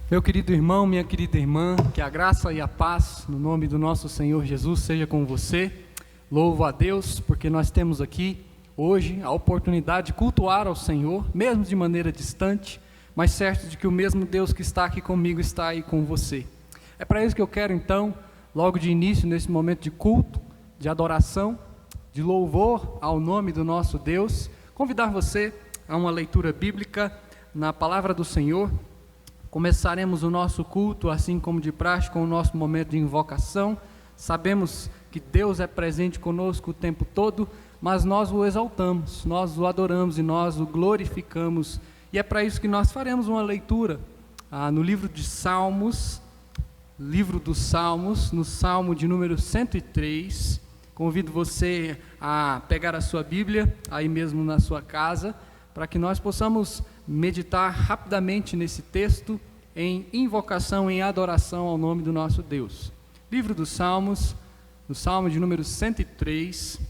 Meu querido irmão, minha querida irmã, que a graça e a paz, no nome do nosso Senhor Jesus, seja com você. Louvo a Deus, porque nós temos aqui, hoje, a oportunidade de cultuar ao Senhor, mesmo de maneira distante, mas certo de que o mesmo Deus que está aqui comigo está aí com você. É para isso que eu quero, então, logo de início, nesse momento de culto, de adoração, de louvor ao nome do nosso Deus, convidar você a uma leitura bíblica na Palavra do Senhor. Começaremos o nosso culto, assim como de praxe, com o nosso momento de invocação. Sabemos que Deus é presente conosco o tempo todo, mas nós o exaltamos, nós o adoramos e nós o glorificamos. E é para isso que nós faremos uma leitura no livro de Salmos, livro dos Salmos, no Salmo de número 103. Convido você a pegar a sua Bíblia, aí mesmo na sua casa, para que nós possamos meditar rapidamente nesse texto, em invocação, em adoração ao nome do nosso Deus. Livro dos Salmos, no Salmo de número 103,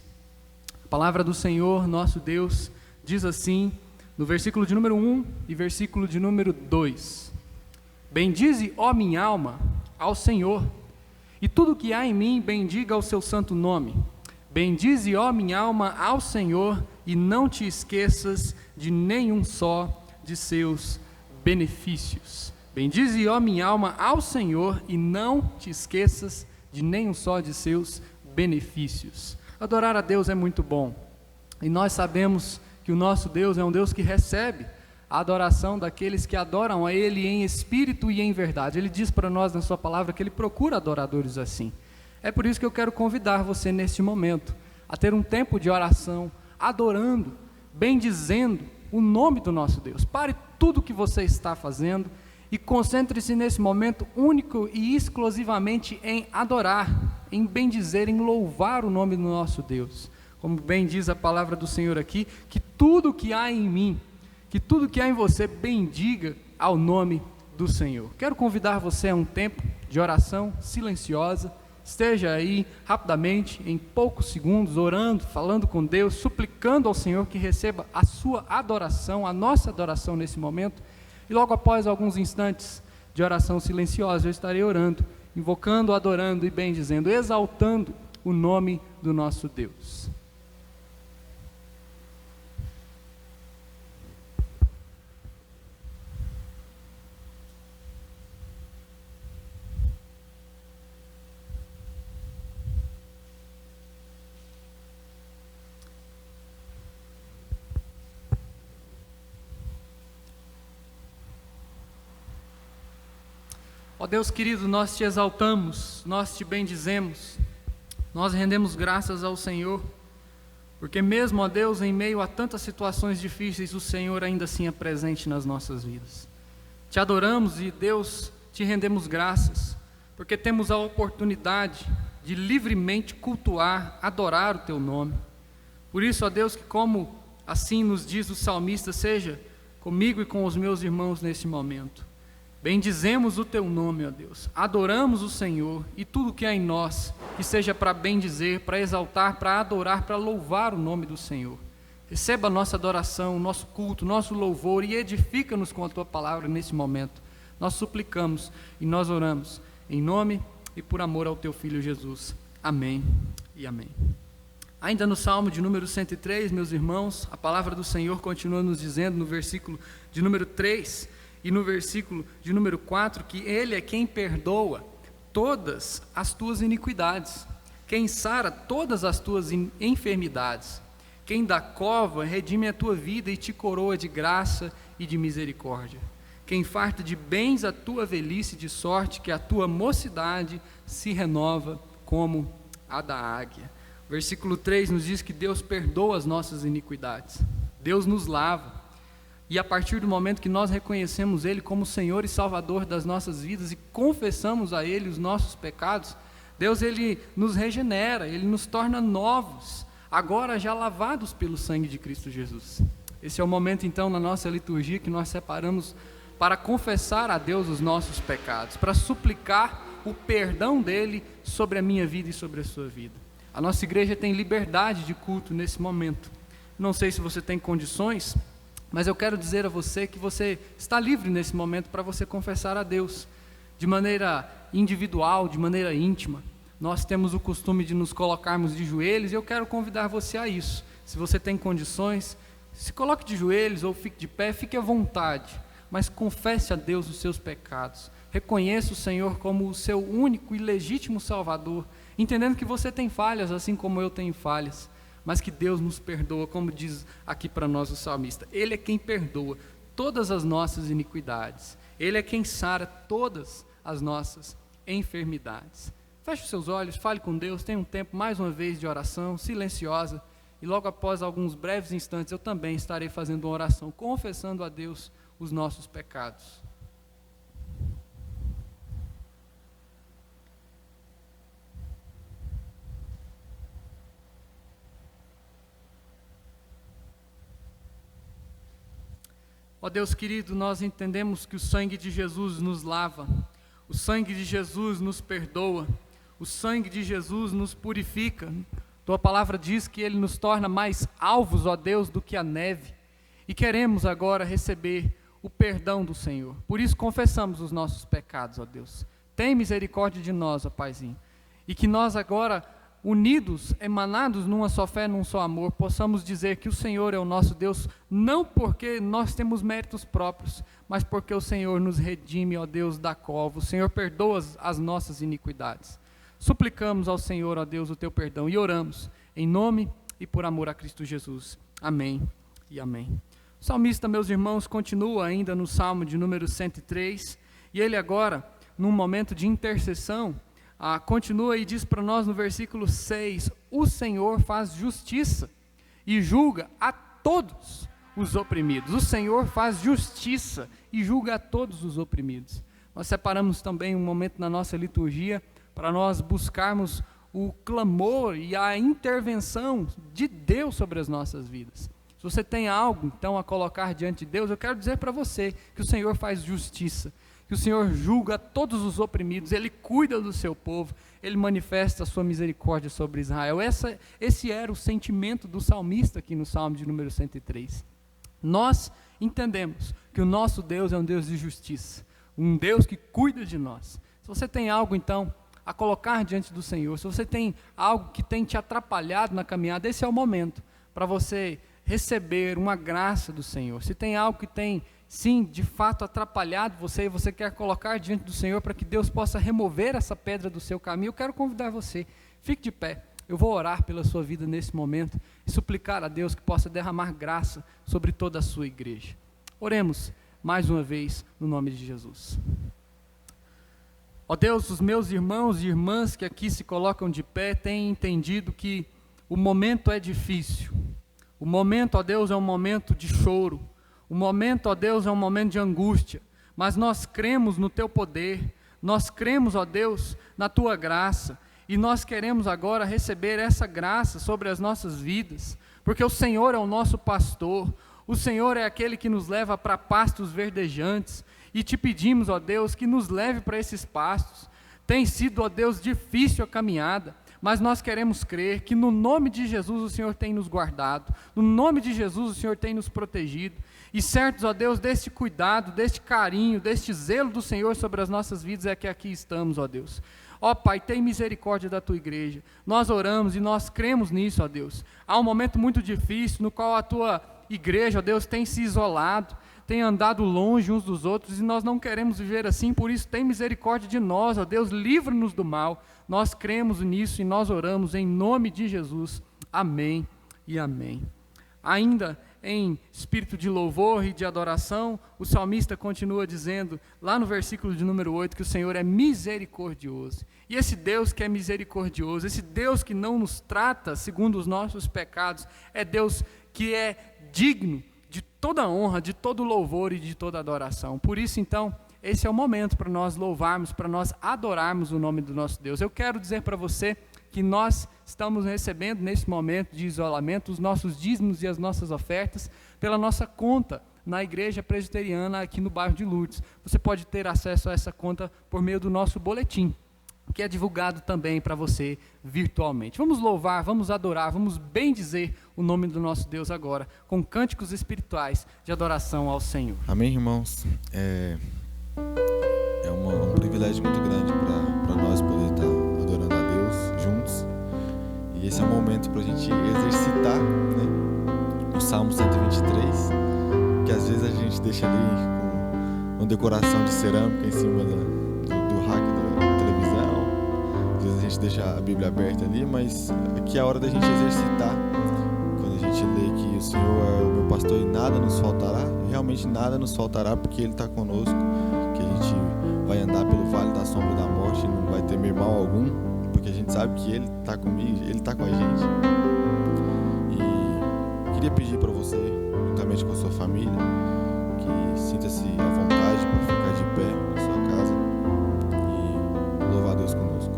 a palavra do Senhor, nosso Deus, diz assim, no versículo de número 1 e versículo de número 2: Bendize, ó minha alma, ao Senhor, e tudo que há em mim, bendiga o seu santo nome. Bendize, ó minha alma, ao Senhor, e não te esqueças de nenhum só de seus benefícios. Bendize, ó minha alma, ao Senhor, e não te esqueças de nenhum só de seus benefícios. Adorar a Deus é muito bom, e nós sabemos que o nosso Deus é um Deus que recebe a adoração daqueles que adoram a Ele em espírito e em verdade. Ele diz para nós na sua palavra que Ele procura adoradores assim. É por isso que eu quero convidar você neste momento a ter um tempo de oração, adorando, bendizendo o nome do nosso Deus. Pare tudo o que você está fazendo e concentre-se nesse momento único e exclusivamente em adorar, em bendizer, em louvar o nome do nosso Deus. Como bem diz a palavra do Senhor aqui, que tudo que há em mim, que tudo que há em você bendiga ao nome do Senhor. Quero convidar você a um tempo de oração silenciosa. Esteja aí rapidamente, em poucos segundos, orando, falando com Deus, suplicando ao Senhor que receba a sua adoração, a nossa adoração nesse momento. E logo após alguns instantes de oração silenciosa, eu estarei orando, invocando, adorando e bendizendo, exaltando o nome do nosso Deus. Ó Deus querido, nós te exaltamos, nós te bendizemos, nós rendemos graças ao Senhor, porque mesmo, ó Deus, em meio a tantas situações difíceis, o Senhor ainda assim é presente nas nossas vidas. Te adoramos e, Deus, te rendemos graças, porque temos a oportunidade de livremente cultuar, adorar o teu nome. Por isso, ó Deus, que como assim nos diz o salmista, seja comigo e com os meus irmãos neste momento. Bendizemos o teu nome, ó Deus, adoramos o Senhor e tudo que há em nós, que seja para bendizer, para exaltar, para adorar, para louvar o nome do Senhor. Receba a nossa adoração, o nosso culto, o nosso louvor e edifica-nos com a tua palavra nesse momento. Nós suplicamos e nós oramos em nome e por amor ao teu Filho Jesus. Amém e amém. Ainda no Salmo de número 103, meus irmãos, a palavra do Senhor continua nos dizendo no versículo de número 3 e no versículo de número 4, que Ele é quem perdoa todas as tuas iniquidades, quem sara todas as tuas enfermidades, quem da cova redime a tua vida e te coroa de graça e de misericórdia, quem farta de bens a tua velhice, de sorte que a tua mocidade se renova como a da águia. O versículo 3 nos diz que Deus perdoa as nossas iniquidades, Deus nos lava. E a partir do momento que nós reconhecemos Ele como Senhor e Salvador das nossas vidas e confessamos a Ele os nossos pecados, Deus, Ele nos regenera, Ele nos torna novos, agora já lavados pelo sangue de Cristo Jesus. Esse é o momento então na nossa liturgia que nós separamos para confessar a Deus os nossos pecados, para suplicar o perdão dEle sobre a minha vida e sobre a sua vida. A nossa igreja tem liberdade de culto nesse momento. Não sei se você tem condições Mas eu quero dizer a você que você está livre nesse momento para você confessar a Deus, de maneira individual, de maneira íntima. Nós temos o costume de nos colocarmos de joelhos, e eu quero convidar você a isso. Se você tem condições, se coloque de joelhos ou fique de pé, fique à vontade, mas confesse a Deus os seus pecados. Reconheça o Senhor como o seu único e legítimo Salvador, entendendo que você tem falhas, assim como eu tenho falhas, mas que Deus nos perdoa, como diz aqui para nós o salmista. Ele é quem perdoa todas as nossas iniquidades. Ele é quem sara todas as nossas enfermidades. Feche os seus olhos, fale com Deus, tenha um tempo mais uma vez de oração silenciosa, e logo após alguns breves instantes eu também estarei fazendo uma oração, confessando a Deus os nossos pecados. Ó Deus querido, nós entendemos que o sangue de Jesus nos lava, o sangue de Jesus nos perdoa, o sangue de Jesus nos purifica. Tua palavra diz que Ele nos torna mais alvos, ó Deus, do que a neve, e queremos agora receber o perdão do Senhor. Por isso confessamos os nossos pecados, ó Deus. Tem misericórdia de nós, ó Paizinho, e que nós agora, unidos, emanados numa só fé, num só amor, possamos dizer que o Senhor é o nosso Deus, não porque nós temos méritos próprios, mas porque o Senhor nos redime, ó Deus, da cova. O Senhor perdoa as nossas iniquidades. Suplicamos ao Senhor, ó Deus, o teu perdão, e oramos em nome e por amor a Cristo Jesus. Amém e amém. O salmista, meus irmãos, continua ainda no Salmo de número 103, e ele agora, num momento de intercessão, continua e diz para nós no versículo 6, o Senhor faz justiça e julga a todos os oprimidos. O Senhor faz justiça e julga a todos os oprimidos. Nós separamos também um momento na nossa liturgia para nós buscarmos o clamor e a intervenção de Deus sobre as nossas vidas. Se você tem algo, então, a colocar diante de Deus, eu quero dizer para você que o Senhor faz justiça, que o Senhor julga todos os oprimidos, Ele cuida do seu povo, Ele manifesta a sua misericórdia sobre Israel. Esse era o sentimento do salmista aqui no Salmo de número 103. Nós entendemos que o nosso Deus é um Deus de justiça, um Deus que cuida de nós. Se você tem algo, então, a colocar diante do Senhor, se você tem algo que tem te atrapalhado na caminhada, esse é o momento para você receber uma graça do Senhor. Se tem algo que tem, sim, de fato atrapalhado você, e você quer colocar diante do Senhor para que Deus possa remover essa pedra do seu caminho, eu quero convidar você, fique de pé. Eu vou orar pela sua vida nesse momento e suplicar a Deus que possa derramar graça sobre toda a sua igreja. Oremos mais uma vez no nome de Jesus. Ó Deus, os meus irmãos e irmãs que aqui se colocam de pé têm entendido que o momento é difícil. O momento, ó Deus, é um momento de choro. O momento, ó Deus, é um momento de angústia. Mas nós cremos no Teu poder. Nós cremos, ó Deus, na Tua graça. E nós queremos agora receber essa graça sobre as nossas vidas. Porque o Senhor é o nosso pastor. O Senhor é aquele que nos leva para pastos verdejantes. E te pedimos, ó Deus, que nos leve para esses pastos. Tem sido, ó Deus, difícil a caminhada, mas nós queremos crer que no nome de Jesus o Senhor tem nos guardado, no nome de Jesus o Senhor tem nos protegido, e certos, ó Deus, deste cuidado, deste carinho, deste zelo do Senhor sobre as nossas vidas é que aqui estamos, ó Deus. Ó Pai, tem misericórdia da Tua igreja. Nós oramos e nós cremos nisso, ó Deus. Há um momento muito difícil no qual a Tua igreja, ó Deus, tem se isolado, tem andado longe uns dos outros, e nós não queremos viver assim. Por isso tem misericórdia de nós, ó Deus, livra-nos do mal. Nós cremos nisso e nós oramos em nome de Jesus. Amém e amém. Ainda em espírito de louvor e de adoração, o salmista continua dizendo, lá no versículo de número 8, que o Senhor é misericordioso. E esse Deus que é misericordioso, esse Deus que não nos trata segundo os nossos pecados, é Deus que é digno de toda honra, de todo louvor e de toda adoração. Por isso, então, esse é o momento para nós louvarmos, para nós adorarmos o nome do nosso Deus. Eu quero dizer para você que nós estamos recebendo nesse momento de isolamento os nossos dízimos e as nossas ofertas pela nossa conta na Igreja Presbiteriana aqui no bairro de Lourdes. Você pode ter acesso a essa conta por meio do nosso boletim. que é divulgado também para você virtualmente. Vamos louvar, vamos adorar, vamos bendizer o nome do nosso Deus agora, com cânticos espirituais de adoração ao Senhor. Amém, irmãos? É um privilégio muito grande para nós poder estar adorando a Deus juntos. E esse é um momento para a gente exercitar, né, o Salmo 123, que às vezes a gente deixa ali com uma decoração de cerâmica em cima do rack da televisão. Às vezes a gente deixa a Bíblia aberta ali, mas aqui é a hora da gente exercitar. Quando a gente lê que o Senhor é o meu pastor e nada nos faltará, realmente nada nos faltará, porque Ele está conosco, que a gente vai andar pelo vale da sombra da morte e não vai temer mal algum, porque a gente sabe que Ele está comigo, Ele está com a gente. E queria pedir para você, juntamente com a sua família, que sinta-se à vontade para ficar de pé na sua casa e louvar a Deus conosco.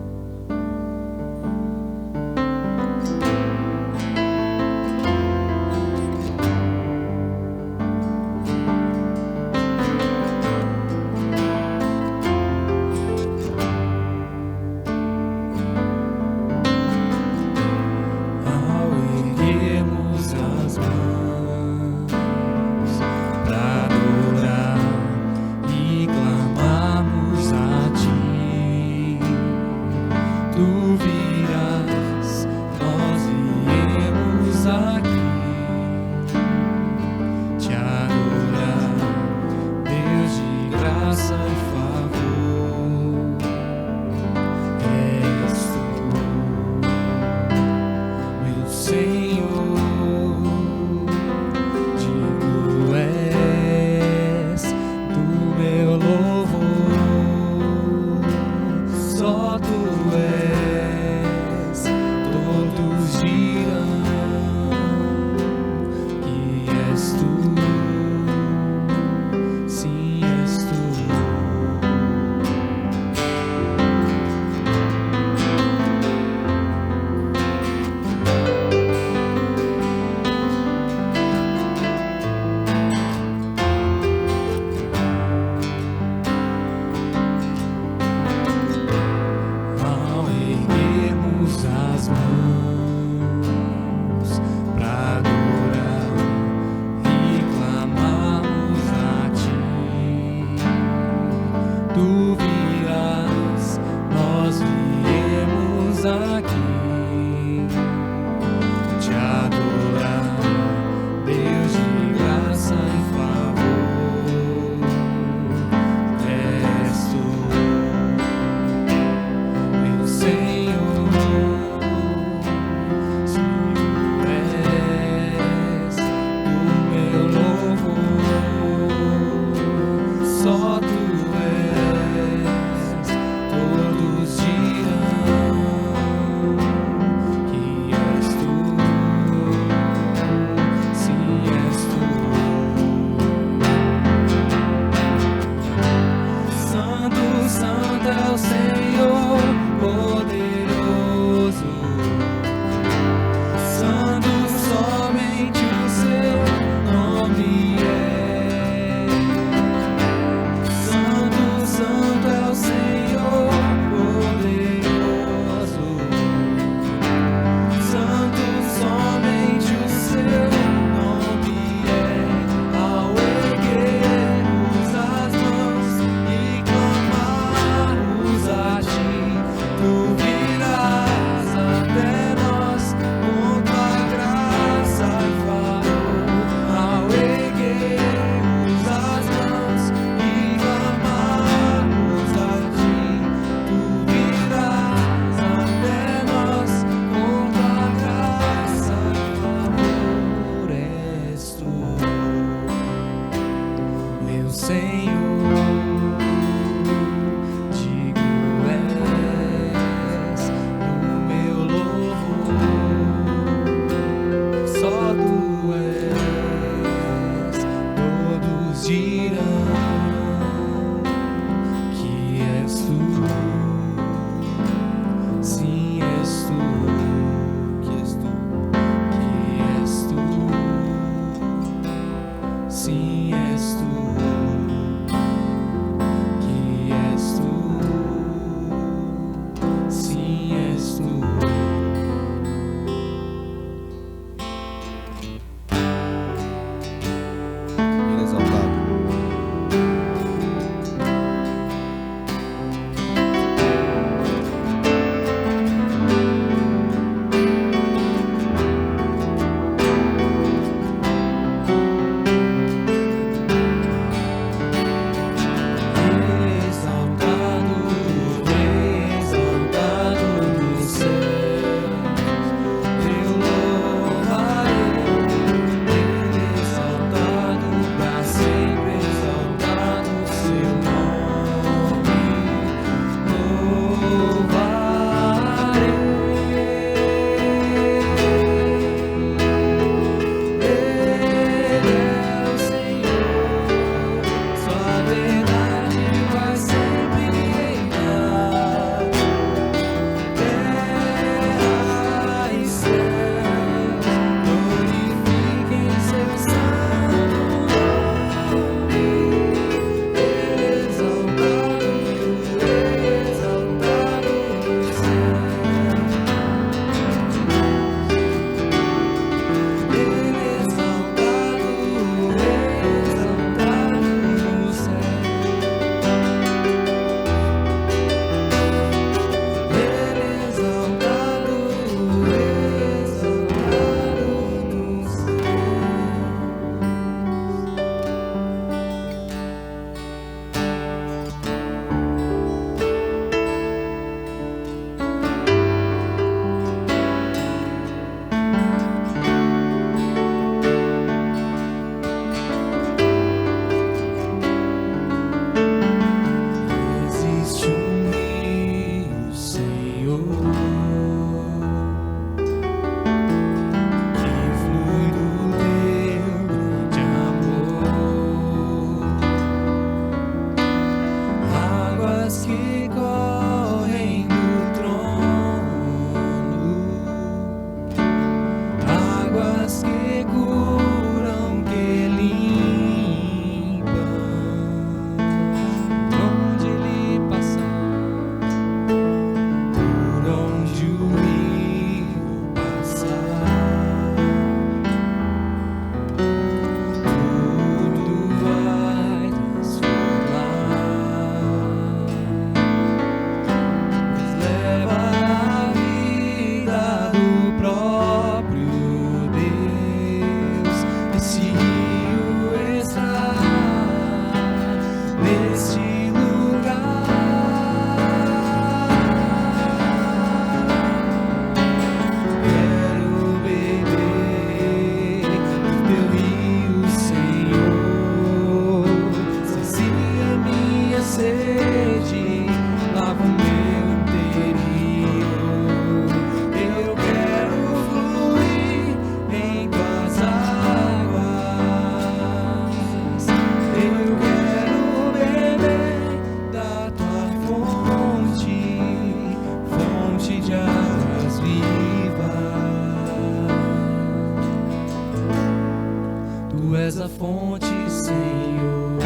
és a fonte, Senhor.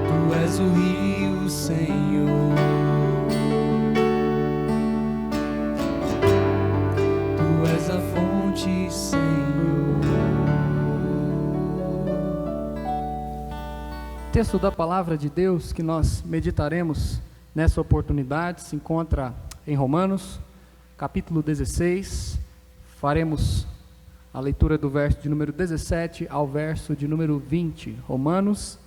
Tu és o rio, Senhor. Tu és a fonte, Senhor. O texto da palavra de Deus que nós meditaremos nessa oportunidade se encontra em Romanos, capítulo 16. Faremos a leitura do verso de número 17 ao verso de número 20. Romanos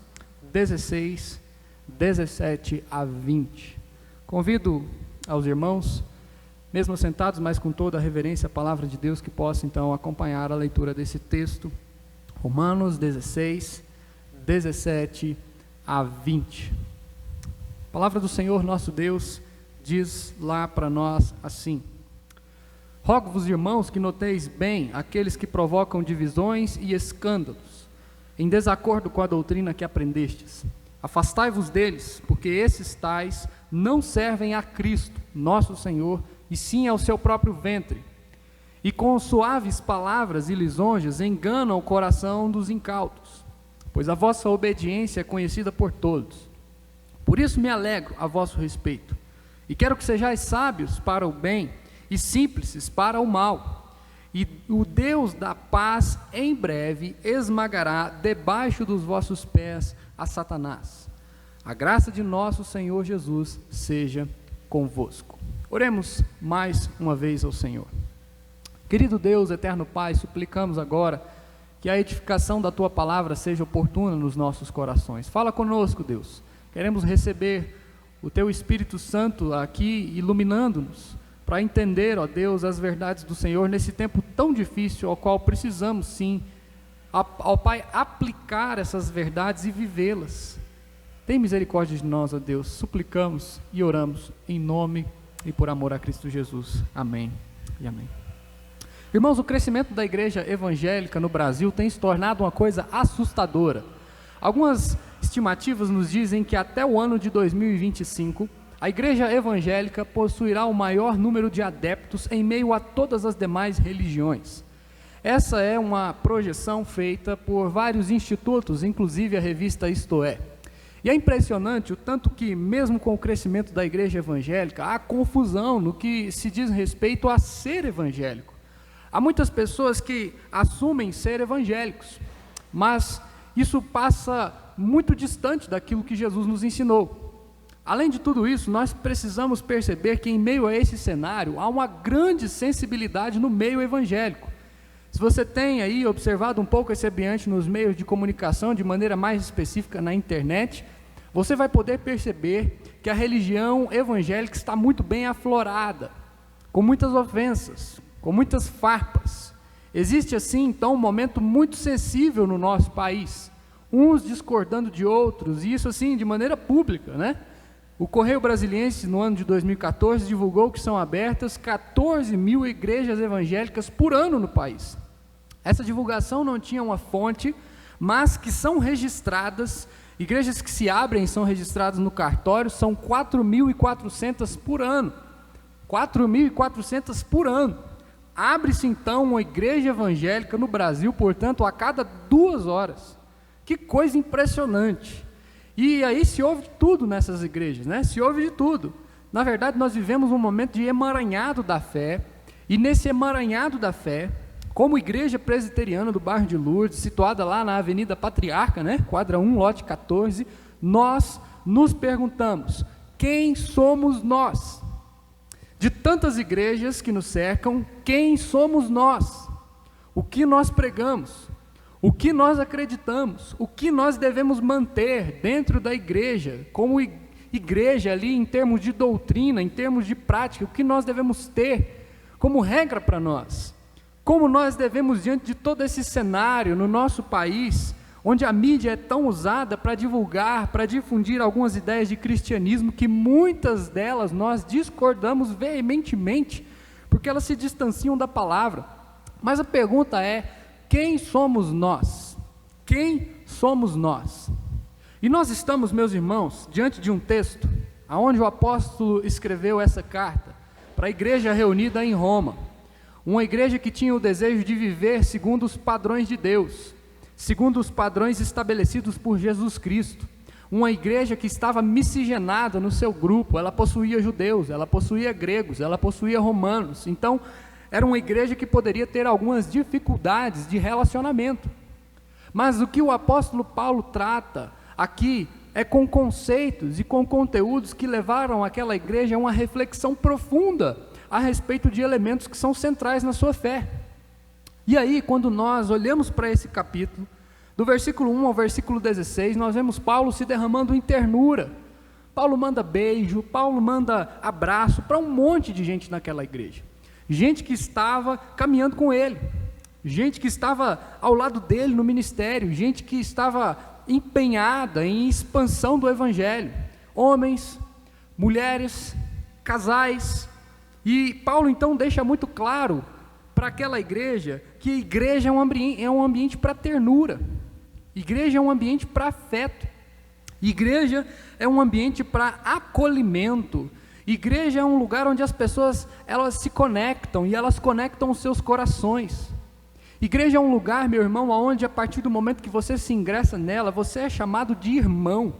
16, 17 a 20. Convido aos irmãos, mesmo sentados, mas com toda a reverência à palavra de Deus, que possa então acompanhar a leitura desse texto. Romanos 16, 17 a 20. A palavra do Senhor nosso Deus diz lá para nós assim: rogo-vos, irmãos, que noteis bem aqueles que provocam divisões e escândalos, em desacordo com a doutrina que aprendestes. Afastai-vos deles, porque esses tais não servem a Cristo, nosso Senhor, e sim ao seu próprio ventre. E com suaves palavras e lisonjas enganam o coração dos incautos, pois a vossa obediência é conhecida por todos. Por isso me alegro a vosso respeito, e quero que sejais sábios para o bem e simples para o mal. E o Deus da paz em breve esmagará debaixo dos vossos pés a Satanás. A graça de nosso Senhor Jesus seja convosco. Oremos mais uma vez ao Senhor. Querido Deus, eterno Pai, suplicamos agora que a edificação da Tua palavra seja oportuna nos nossos corações. Fala conosco, Deus. Queremos receber o Teu Espírito Santo aqui iluminando-nos, para entender, ó Deus, as verdades do Senhor nesse tempo tão difícil, ao qual precisamos sim, ao Pai, aplicar essas verdades e vivê-las. Tem misericórdia de nós, ó Deus, suplicamos e oramos em nome e por amor a Cristo Jesus. Amém e amém. Irmãos, o crescimento da igreja evangélica no Brasil tem se tornado uma coisa assustadora. Algumas estimativas nos dizem que até o ano de 2025, a igreja evangélica possuirá o maior número de adeptos em meio a todas as demais religiões. Essa é uma projeção feita por vários institutos, inclusive a revista Isto É. E é impressionante o tanto que, mesmo com o crescimento da igreja evangélica, há confusão no que se diz respeito a ser evangélico. Há muitas pessoas que assumem ser evangélicos, mas isso passa muito distante daquilo que Jesus nos ensinou. Além de tudo isso, nós precisamos perceber que em meio a esse cenário, há uma grande sensibilidade no meio evangélico. Se você tem aí observado um pouco esse ambiente nos meios de comunicação, de maneira mais específica na internet, você vai poder perceber que a religião evangélica está muito bem aflorada, com muitas ofensas, com muitas farpas. Existe assim, então, um momento muito sensível no nosso país, uns discordando de outros, e isso assim, de maneira pública, né? O Correio Brasiliense, no ano de 2014, divulgou que são abertas 14 mil igrejas evangélicas por ano no país. Essa divulgação não tinha uma fonte, mas que são registradas, igrejas que se abrem e são registradas no cartório, são 4.400 por ano. 4.400 por ano. Abre-se então uma igreja evangélica no Brasil, portanto, a cada 2 horas. Que coisa impressionante! E aí se ouve de tudo nessas igrejas, né? Se ouve de tudo. Na verdade, nós vivemos um momento de emaranhado da fé, e nesse emaranhado da fé, como igreja presbiteriana do bairro de Lourdes, situada lá na Avenida Patriarca, né? Quadra 1, lote 14, nós nos perguntamos: quem somos nós? De tantas igrejas que nos cercam, quem somos nós? O que nós pregamos? O que nós acreditamos? O que nós devemos manter dentro da igreja, como igreja ali em termos de doutrina, em termos de prática? O que nós devemos ter como regra para nós? Como nós devemos, diante de todo esse cenário no nosso país, onde a mídia é tão usada para divulgar, para difundir algumas ideias de cristianismo, que muitas delas nós discordamos veementemente, porque elas se distanciam da palavra. Mas a pergunta é: quem somos nós? Quem somos nós? E nós estamos, meus irmãos, diante de um texto, onde o apóstolo escreveu essa carta para a igreja reunida em Roma. uma igreja que tinha o desejo de viver segundo os padrões de Deus, segundo os padrões estabelecidos por Jesus Cristo, uma igreja que estava miscigenada no seu grupo. Ela possuía judeus, ela possuía gregos, ela possuía romanos. Então, era uma igreja que poderia ter algumas dificuldades de relacionamento. Mas o que o apóstolo Paulo trata aqui é com conceitos e com conteúdos que levaram aquela igreja a uma reflexão profunda a respeito de elementos que são centrais na sua fé. E aí, quando nós olhamos para esse capítulo, do versículo 1 ao versículo 16, nós vemos Paulo se derramando em ternura. Paulo manda beijo, Paulo manda abraço para um monte de gente naquela igreja. Gente que estava caminhando com ele, gente que estava ao lado dele no ministério, gente que estava empenhada em expansão do evangelho, homens, mulheres, casais. E Paulo então deixa muito claro para aquela igreja que a igreja é um ambiente para ternura, igreja é um ambiente para afeto, igreja é um ambiente para acolhimento, igreja é um lugar onde as pessoas elas se conectam e elas conectam os seus corações. Igreja é um lugar, meu irmão, onde a partir do momento que você se ingressa nela, você é chamado de irmão,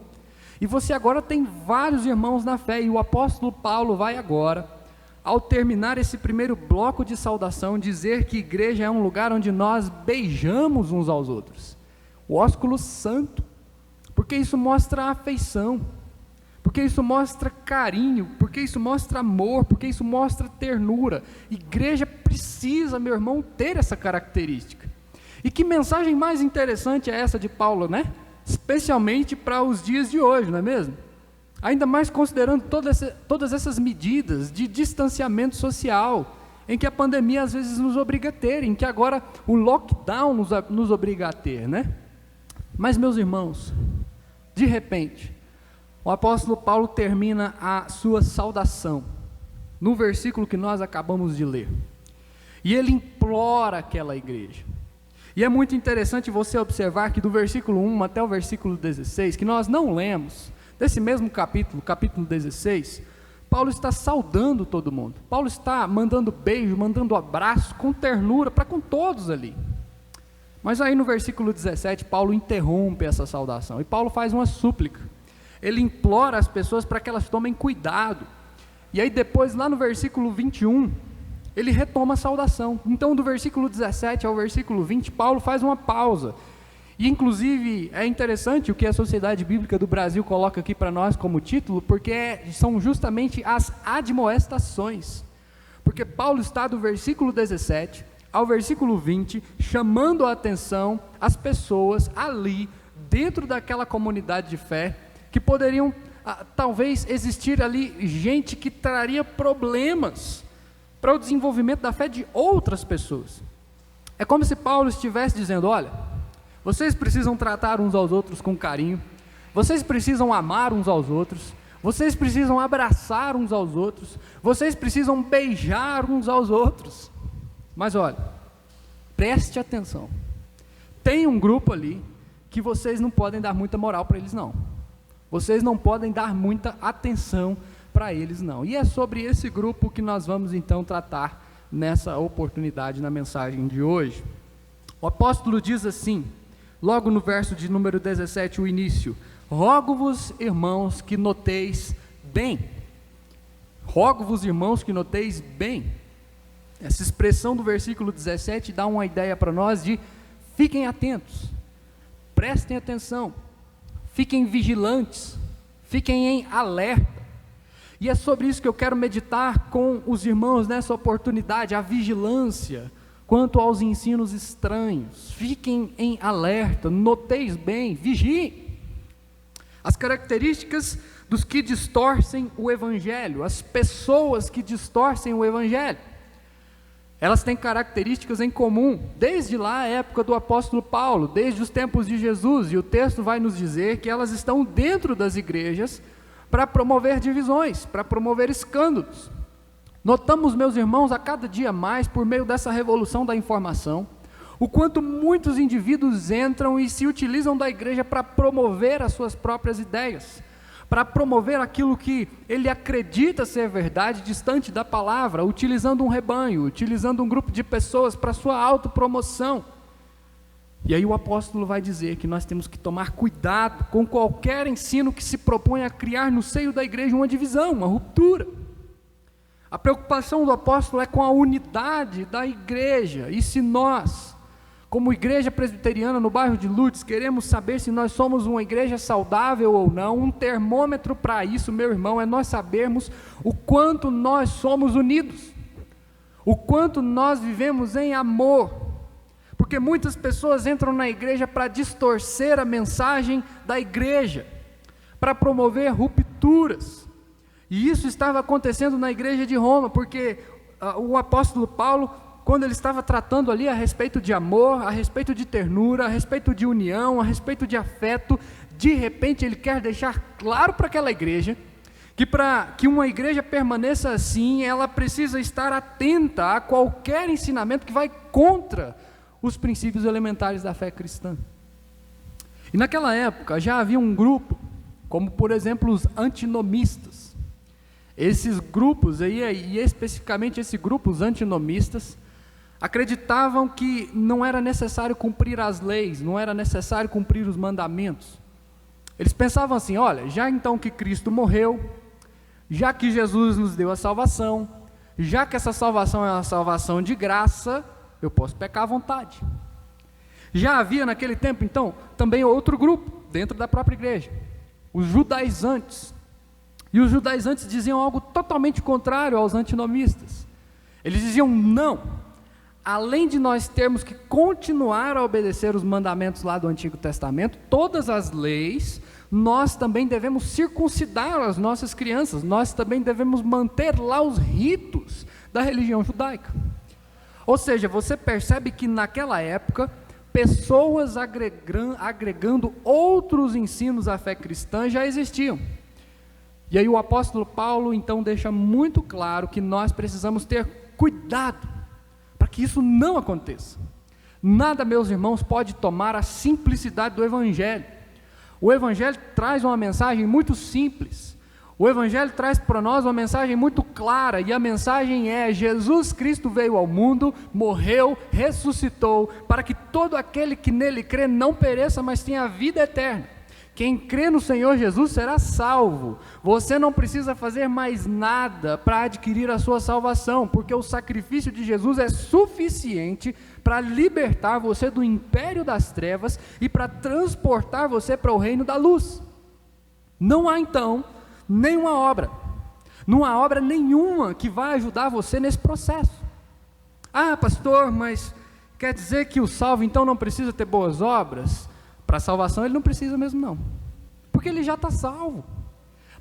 e você agora tem vários irmãos na fé. E o apóstolo Paulo vai agora, ao terminar esse primeiro bloco de saudação, dizer que igreja é um lugar onde nós beijamos uns aos outros, o ósculo santo, porque isso mostra afeição, porque isso mostra carinho, porque isso mostra amor, porque isso mostra ternura. Igreja precisa, meu irmão, ter essa característica. E que mensagem mais interessante é essa de Paulo, né? Especialmente para os dias de hoje, não é mesmo? Ainda mais considerando todas essas medidas de distanciamento social, em que a pandemia às vezes nos obriga a ter, em que agora o lockdown nos obriga a ter, né? Mas, meus irmãos, de repente, o apóstolo Paulo termina a sua saudação, no versículo que nós acabamos de ler, e ele implora aquela igreja. E é muito interessante você observar que do versículo 1 até o versículo 16, que nós não lemos, desse mesmo capítulo, capítulo 16, Paulo está saudando todo mundo, Paulo está mandando beijo, mandando abraço, com ternura, para com todos ali. Mas aí no versículo 17, Paulo interrompe essa saudação, e Paulo faz uma súplica, ele implora as pessoas para que elas tomem cuidado, e aí depois lá no versículo 21, ele retoma a saudação. Então do versículo 17 ao versículo 20, Paulo faz uma pausa, e inclusive é interessante o que a Sociedade Bíblica do Brasil coloca aqui para nós como título, porque são justamente as admoestações, porque Paulo está do versículo 17 ao versículo 20, chamando a atenção às pessoas ali, dentro daquela comunidade de fé, que poderiam, talvez existir ali gente que traria problemas para o desenvolvimento da fé de outras pessoas. É como se Paulo estivesse dizendo: olha, vocês precisam tratar uns aos outros com carinho, vocês precisam amar uns aos outros, vocês precisam abraçar uns aos outros, vocês precisam beijar uns aos outros. Mas olha, preste atenção, tem um grupo ali que vocês não podem dar muita moral para eles não, vocês não podem dar muita atenção para eles não, e é sobre esse grupo que nós vamos então tratar nessa oportunidade, na mensagem de hoje. O apóstolo diz assim, logo no verso de número 17, o início: rogo-vos, irmãos, que noteis bem. Rogo-vos, irmãos, que noteis bem. Essa expressão do versículo 17 dá uma ideia para nós de fiquem atentos, prestem atenção, fiquem vigilantes, fiquem em alerta. E é sobre isso que eu quero meditar com os irmãos nessa oportunidade, a vigilância quanto aos ensinos estranhos. Fiquem em alerta, noteis bem, vigiem. As características dos que distorcem o Evangelho, as pessoas que distorcem o Evangelho, elas têm características em comum, desde lá a época do apóstolo Paulo, desde os tempos de Jesus, e o texto vai nos dizer que elas estão dentro das igrejas para promover divisões, para promover escândalos. Notamos, meus irmãos, a cada dia mais, por meio dessa revolução da informação, o quanto muitos indivíduos entram e se utilizam da igreja para promover as suas próprias ideias, para promover aquilo que ele acredita ser verdade, distante da palavra, utilizando um rebanho, utilizando um grupo de pessoas para sua autopromoção. E aí o apóstolo vai dizer que nós temos que tomar cuidado com qualquer ensino que se propõe a criar no seio da igreja uma divisão, uma ruptura. A preocupação do apóstolo é com a unidade da igreja. E se nós, como igreja presbiteriana no bairro de Lourdes, queremos saber se nós somos uma igreja saudável ou não, um termômetro para isso, meu irmão, é nós sabermos o quanto nós somos unidos, o quanto nós vivemos em amor, porque muitas pessoas entram na igreja para distorcer a mensagem da igreja, para promover rupturas, e isso estava acontecendo na igreja de Roma, porque o apóstolo Paulo, quando ele estava tratando ali a respeito de amor, a respeito de ternura, a respeito de união, a respeito de afeto, de repente ele quer deixar claro para aquela igreja, que para que uma igreja permaneça assim, ela precisa estar atenta a qualquer ensinamento que vai contra os princípios elementares da fé cristã. E naquela época já havia um grupo, como por exemplo os antinomistas. Esses grupos aí, e especificamente esse grupo, os antinomistas, acreditavam que não era necessário cumprir as leis, não era necessário cumprir os mandamentos. Eles pensavam assim: olha, já então que Cristo morreu, já que Jesus nos deu a salvação, já que essa salvação é uma salvação de graça, eu posso pecar à vontade. Já havia naquele tempo então também outro grupo dentro da própria igreja, os judaizantes. E os judaizantes diziam algo totalmente contrário aos antinomistas. Eles diziam: não, além de nós termos que continuar a obedecer os mandamentos lá do Antigo Testamento, todas as leis, nós também devemos circuncidar as nossas crianças, nós também devemos manter lá os ritos da religião judaica. Ou seja, você percebe que naquela época, pessoas agregando outros ensinos à fé cristã já existiam. E aí o apóstolo Paulo então deixa muito claro que nós precisamos ter cuidado para que isso não aconteça. Nada, meus irmãos, pode tomar a simplicidade do Evangelho. O Evangelho traz uma mensagem muito simples. O Evangelho traz para nós uma mensagem muito clara, e a mensagem é: Jesus Cristo veio ao mundo, morreu, ressuscitou, para que todo aquele que nele crê não pereça, mas tenha a vida eterna. Quem crê no Senhor Jesus será salvo. Você não precisa fazer mais nada para adquirir a sua salvação, porque o sacrifício de Jesus é suficiente para libertar você do império das trevas e para transportar você para o reino da luz. Não há então nenhuma obra, não há obra nenhuma que vai ajudar você nesse processo. Ah, pastor, mas quer dizer que o salvo então não precisa ter boas obras? Para a salvação ele não precisa mesmo não, porque ele já está salvo.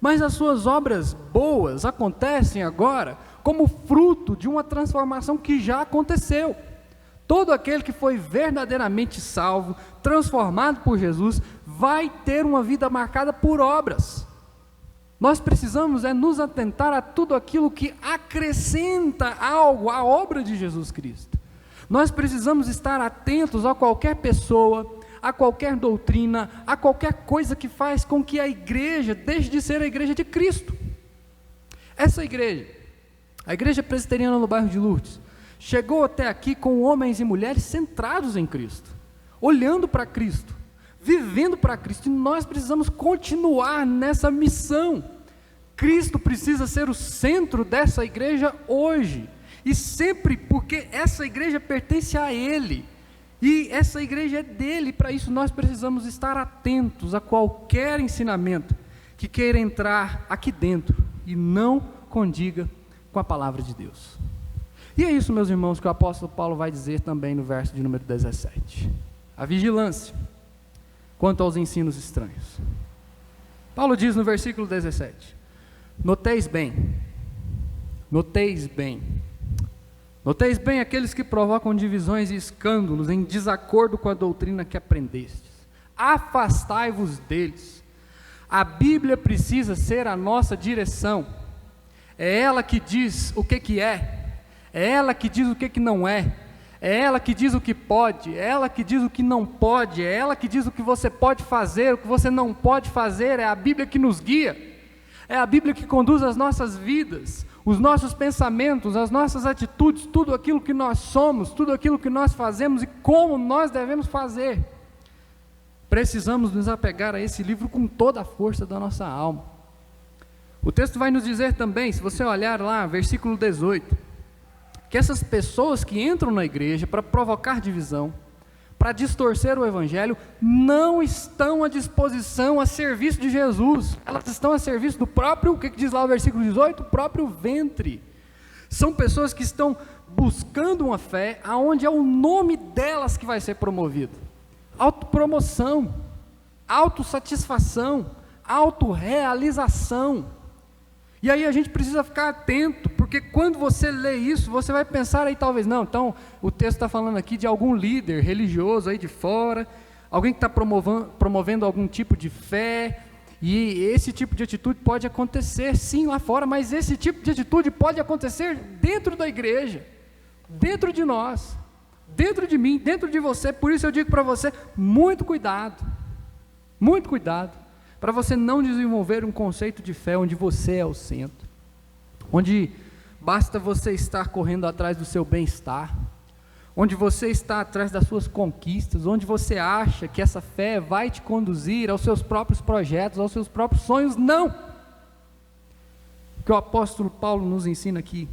Mas as suas obras boas acontecem agora como fruto de uma transformação que já aconteceu. Todo aquele que foi verdadeiramente salvo, transformado por Jesus, vai ter uma vida marcada por obras. Nós precisamos nos atentar a tudo aquilo que acrescenta algo à obra de Jesus Cristo. Nós precisamos estar atentos a qualquer pessoa, a qualquer doutrina, a qualquer coisa que faz com que a igreja deixe de ser a igreja de Cristo. Essa igreja, a igreja presbiteriana no bairro de Lourdes, chegou até aqui com homens e mulheres centrados em Cristo, olhando para Cristo, vivendo para Cristo, e nós precisamos continuar nessa missão. Cristo precisa ser o centro dessa igreja hoje, e sempre, porque essa igreja pertence a Ele, e essa igreja é dele. Para isso nós precisamos estar atentos a qualquer ensinamento que queira entrar aqui dentro e não condiga com a palavra de Deus. E é isso, meus irmãos, que o apóstolo Paulo vai dizer também no verso de número 17. A vigilância quanto aos ensinos estranhos. Paulo diz no versículo 17: noteis bem aqueles que provocam divisões e escândalos em desacordo com a doutrina que aprendestes. Afastai-vos deles. A Bíblia precisa ser a nossa direção. É ela que diz o que é ela que diz o que não é É ela que diz o que pode, é ela que diz o que não pode, é ela que diz o que você pode fazer, o que você não pode fazer. É a Bíblia que nos guia, é a Bíblia que conduz as nossas vidas, os nossos pensamentos, as nossas atitudes, tudo aquilo que nós somos, tudo aquilo que nós fazemos e como nós devemos fazer. Precisamos nos apegar a esse livro com toda a força da nossa alma. O texto vai nos dizer também, se você olhar lá, versículo 18, que essas pessoas que entram na igreja para provocar divisão, para distorcer o evangelho, não estão à disposição, a serviço de Jesus. Elas estão a serviço do próprio, o que diz lá o versículo 18? O próprio ventre. São pessoas que estão buscando uma fé aonde é o nome delas que vai ser promovido. Autopromoção, autossatisfação, autorrealização. E aí a gente precisa ficar atento, porque quando você lê isso, você vai pensar aí talvez, não, então o texto está falando aqui de algum líder religioso aí de fora, alguém que está promovendo algum tipo de fé, e esse tipo de atitude pode acontecer sim lá fora, mas esse tipo de atitude pode acontecer dentro da igreja, dentro de nós, dentro de mim, dentro de você. Por isso eu digo para você, muito cuidado, para você não desenvolver um conceito de fé onde você é o centro, onde basta você estar correndo atrás do seu bem-estar, onde você está atrás das suas conquistas, onde você acha que essa fé vai te conduzir aos seus próprios projetos, aos seus próprios sonhos. Não! O que o apóstolo Paulo nos ensina aqui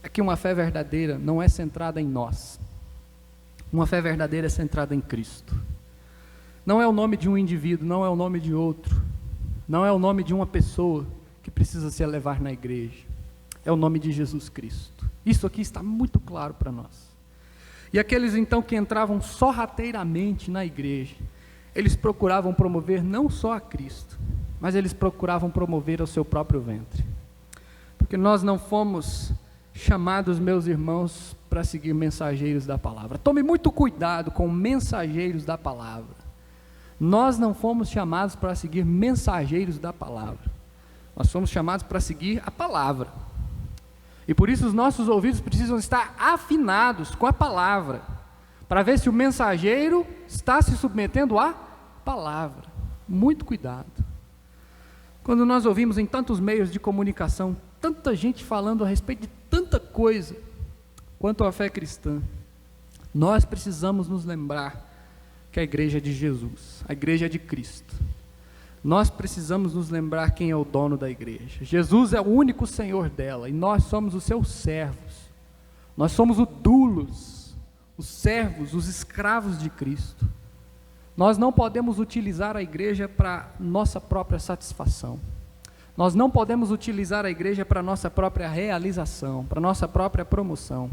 é que uma fé verdadeira não é centrada em nós, uma fé verdadeira é centrada em Cristo. Não é o nome de um indivíduo, não é o nome de outro, não é o nome de uma pessoa que precisa se elevar na igreja, é o nome de Jesus Cristo. Isso aqui está muito claro para nós. E aqueles então que entravam sorrateiramente na igreja, eles procuravam promover não só a Cristo, mas eles procuravam promover ao seu próprio ventre, porque nós não fomos chamados, meus irmãos, para seguir mensageiros da palavra. Tome muito cuidado com mensageiros da palavra. Nós não fomos chamados para seguir mensageiros da palavra, nós fomos chamados para seguir a palavra, e por isso os nossos ouvidos precisam estar afinados com a palavra, para ver se o mensageiro está se submetendo à palavra. Muito cuidado. Quando nós ouvimos em tantos meios de comunicação, tanta gente falando a respeito de tanta coisa, quanto à fé cristã, nós precisamos nos lembrar que a igreja é de Jesus, a igreja é de Cristo. Nós precisamos nos lembrar quem é o dono da igreja. Jesus é o único Senhor dela, e nós somos os seus servos. Nós somos o doulos, os servos, os escravos de Cristo. Nós não podemos utilizar a igreja para nossa própria satisfação. Nós não podemos utilizar a igreja para nossa própria realização, para nossa própria promoção.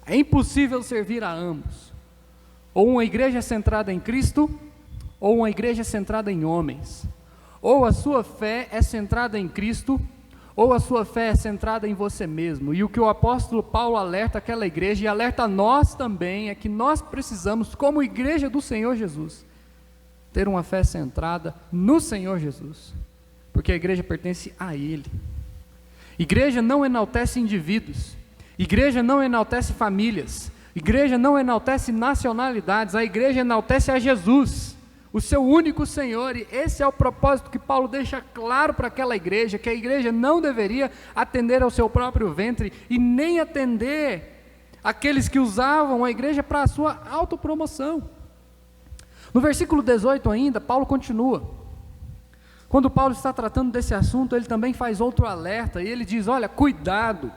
É impossível servir a ambos. Ou uma igreja centrada em Cristo, ou uma igreja centrada em homens. Ou a sua fé é centrada em Cristo, ou a sua fé é centrada em você mesmo. E o que o apóstolo Paulo alerta aquela igreja, e alerta a nós também, é que nós precisamos, como igreja do Senhor Jesus, ter uma fé centrada no Senhor Jesus, porque a igreja pertence a Ele. Igreja não enaltece indivíduos, igreja não enaltece famílias, igreja não enaltece nacionalidades, a igreja enaltece a Jesus, o seu único Senhor. E esse é o propósito que Paulo deixa claro para aquela igreja, que a igreja não deveria atender ao seu próprio ventre, e nem atender aqueles que usavam a igreja para a sua autopromoção. No versículo 18 ainda, Paulo continua. Quando Paulo está tratando desse assunto, ele também faz outro alerta, e ele diz, olha, cuidado,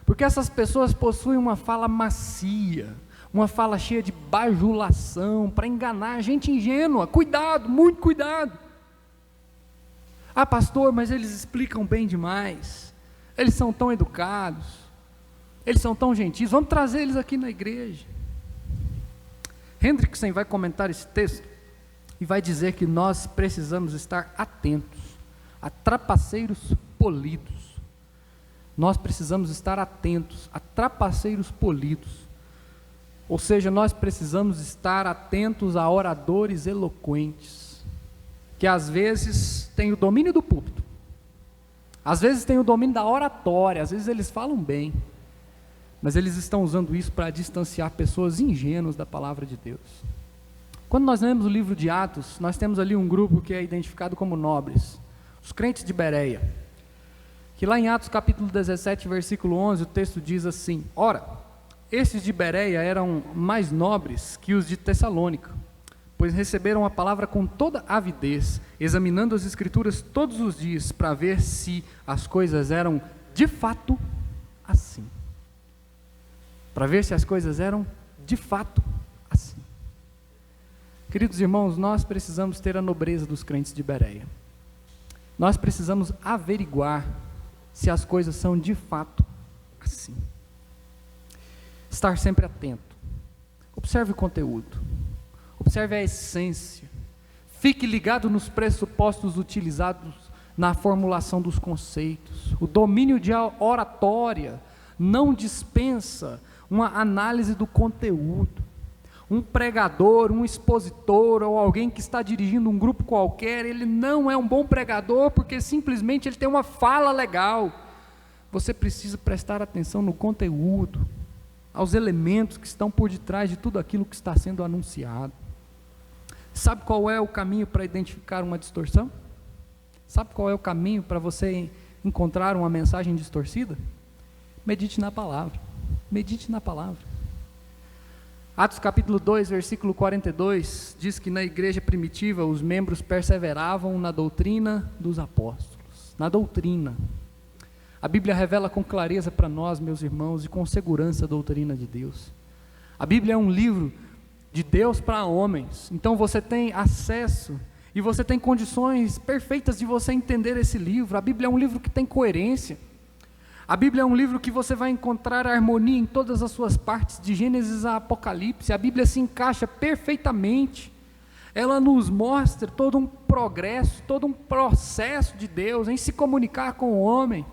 porque essas pessoas possuem uma fala macia, uma fala cheia de bajulação, para enganar gente ingênua. Cuidado, muito cuidado. Ah, pastor, mas eles explicam bem demais, eles são tão educados, eles são tão gentis, vamos trazer eles aqui na igreja. Hendrickson vai comentar esse texto e vai dizer que nós precisamos estar atentos a trapaceiros polidos. Nós precisamos estar atentos a trapaceiros polidos, ou seja, nós precisamos estar atentos a oradores eloquentes, que às vezes têm o domínio do púlpito, às vezes têm o domínio da oratória, às vezes eles falam bem, mas eles estão usando isso para distanciar pessoas ingênuas da palavra de Deus. Quando nós lemos o livro de Atos, nós temos ali um grupo que é identificado como nobres, os crentes de Bereia, que lá em Atos capítulo 17, versículo 11, o texto diz assim: ora, esses de Bereia eram mais nobres que os de Tessalônica, pois receberam a palavra com toda avidez, examinando as escrituras todos os dias, para ver se as coisas eram de fato assim. Para ver se as coisas eram de fato assim. Queridos irmãos, nós precisamos ter a nobreza dos crentes de Bereia. Nós precisamos averiguar se as coisas são de fato assim. Estar sempre atento. Observe o conteúdo. Observe a essência. Fique ligado nos pressupostos utilizados na formulação dos conceitos. O domínio de oratória não dispensa uma análise do conteúdo. Um pregador, um expositor ou alguém que está dirigindo um grupo qualquer, ele não é um bom pregador porque simplesmente ele tem uma fala legal. Você precisa prestar atenção no conteúdo, aos elementos que estão por detrás de tudo aquilo que está sendo anunciado. Sabe qual é o caminho para identificar uma distorção? Sabe qual é o caminho para você encontrar uma mensagem distorcida? Medite na palavra. Medite na palavra. Atos capítulo 2, versículo 42, diz que na igreja primitiva os membros perseveravam na doutrina dos apóstolos. Na doutrina. A Bíblia revela com clareza para nós, meus irmãos, e com segurança a doutrina de Deus. A Bíblia é um livro de Deus para homens, então você tem acesso e você tem condições perfeitas de você entender esse livro. A Bíblia é um livro que tem coerência. A Bíblia é um livro que você vai encontrar harmonia em todas as suas partes, de Gênesis a Apocalipse. A Bíblia se encaixa perfeitamente. Ela nos mostra todo um progresso, todo um processo de Deus em se comunicar com o homem.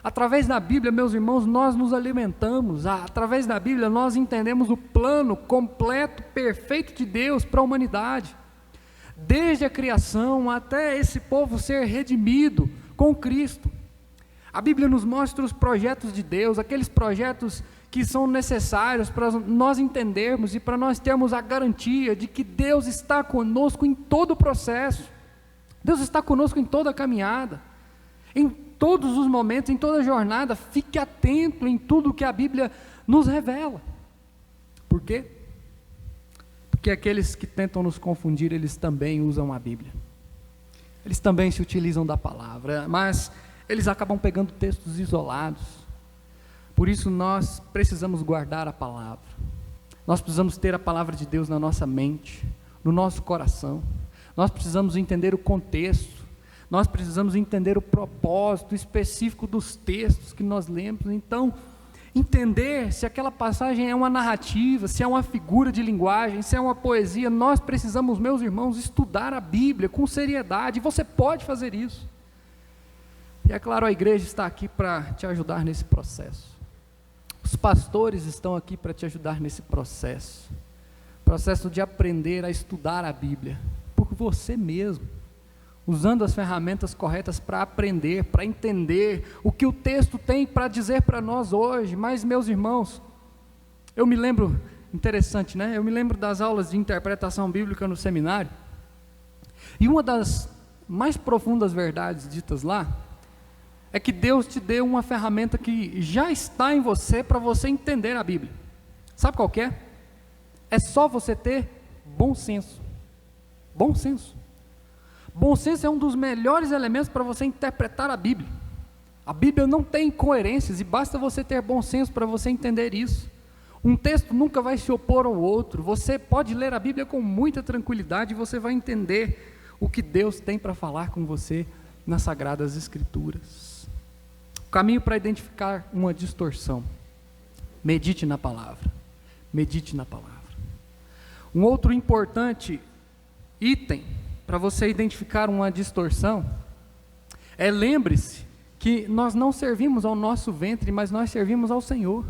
Através da Bíblia, meus irmãos, nós nos alimentamos. Através da Bíblia, nós entendemos o plano completo, perfeito de Deus para a humanidade. Desde a criação até esse povo ser redimido com Cristo. A Bíblia nos mostra os projetos de Deus, aqueles projetos que são necessários para nós entendermos e para nós termos a garantia de que Deus está conosco em todo o processo. Deus está conosco em toda a caminhada, em todos os momentos, em toda a jornada. Fique atento em tudo que a Bíblia nos revela. Por quê? Porque aqueles que tentam nos confundir, eles também usam a Bíblia. Eles também se utilizam da palavra, mas eles acabam pegando textos isolados. Por isso nós precisamos guardar a palavra. Nós precisamos ter a palavra de Deus na nossa mente, no nosso coração. Nós precisamos entender o contexto. Nós precisamos entender o propósito específico dos textos que nós lemos. Então, entender se aquela passagem é uma narrativa, se é uma figura de linguagem, se é uma poesia. Nós precisamos, meus irmãos, estudar a Bíblia com seriedade. Você pode fazer isso. E é claro, a igreja está aqui para te ajudar nesse processo. Os pastores estão aqui para te ajudar nesse processo. Processo de aprender a estudar a Bíblia, por você mesmo, usando as ferramentas corretas para aprender, para entender o que o texto tem para dizer para nós hoje. Mas, meus irmãos, eu me lembro, interessante, né? Eu me lembro das aulas de interpretação bíblica no seminário, e uma das mais profundas verdades ditas lá, é que Deus te deu uma ferramenta que já está em você para você entender a Bíblia. Sabe qual que é? É só você ter bom senso. Bom senso. Bom senso é um dos melhores elementos para você interpretar a Bíblia. A Bíblia não tem incoerências e basta você ter bom senso para você entender isso. Um texto nunca vai se opor ao outro. Você pode ler a Bíblia com muita tranquilidade e você vai entender o que Deus tem para falar com você nas Sagradas Escrituras. O caminho para identificar uma distorção: medite na palavra. Medite na palavra. Um outro importante item para você identificar uma distorção é: lembre-se que nós não servimos ao nosso ventre, mas nós servimos ao Senhor.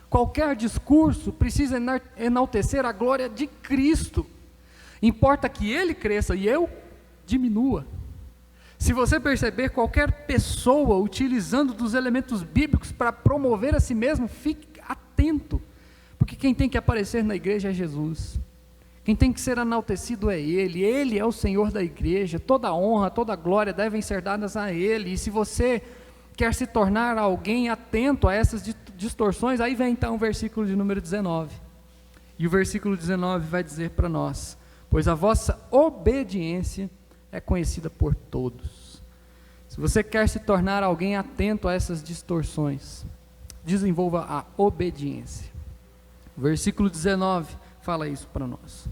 Qualquer discurso precisa enaltecer a glória de Cristo. Importa que Ele cresça e eu diminua. Se você perceber qualquer pessoa utilizando dos elementos bíblicos para promover a si mesmo, fique quem tem que aparecer na igreja é Jesus. Quem tem que ser enaltecido é Ele é o Senhor da igreja, toda honra, toda glória devem ser dadas a Ele, e se você quer se tornar alguém atento a essas distorções, aí vem então o versículo de número 19, e o versículo 19 vai dizer para nós: pois a vossa obediência é conhecida por todos. Se você quer se tornar alguém atento a essas distorções, desenvolva a obediência. O versículo 19 fala isso para nós,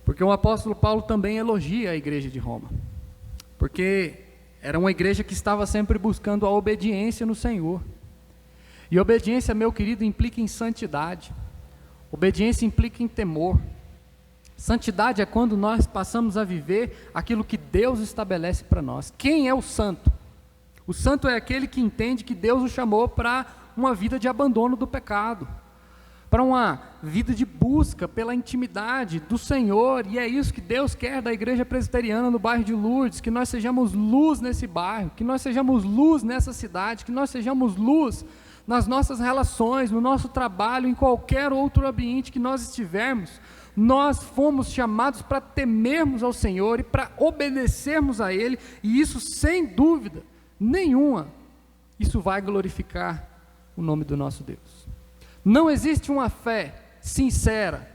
porque o apóstolo Paulo também elogia a igreja de Roma, porque era uma igreja que estava sempre buscando a obediência no Senhor, e obediência, meu querido, implica em santidade, obediência implica em temor. Santidade é quando nós passamos a viver aquilo que Deus estabelece para nós. Quem é o santo? O santo é aquele que entende que Deus o chamou para uma vida de abandono do pecado, para uma vida de busca pela intimidade do Senhor, e é isso que Deus quer da igreja presbiteriana no bairro de Lourdes, que nós sejamos luz nesse bairro, que nós sejamos luz nessa cidade, que nós sejamos luz nas nossas relações, no nosso trabalho, em qualquer outro ambiente que nós estivermos. Nós fomos chamados para temermos ao Senhor e para obedecermos a Ele, e isso sem dúvida nenhuma, isso vai glorificar o nome do nosso Deus. Não existe uma fé sincera,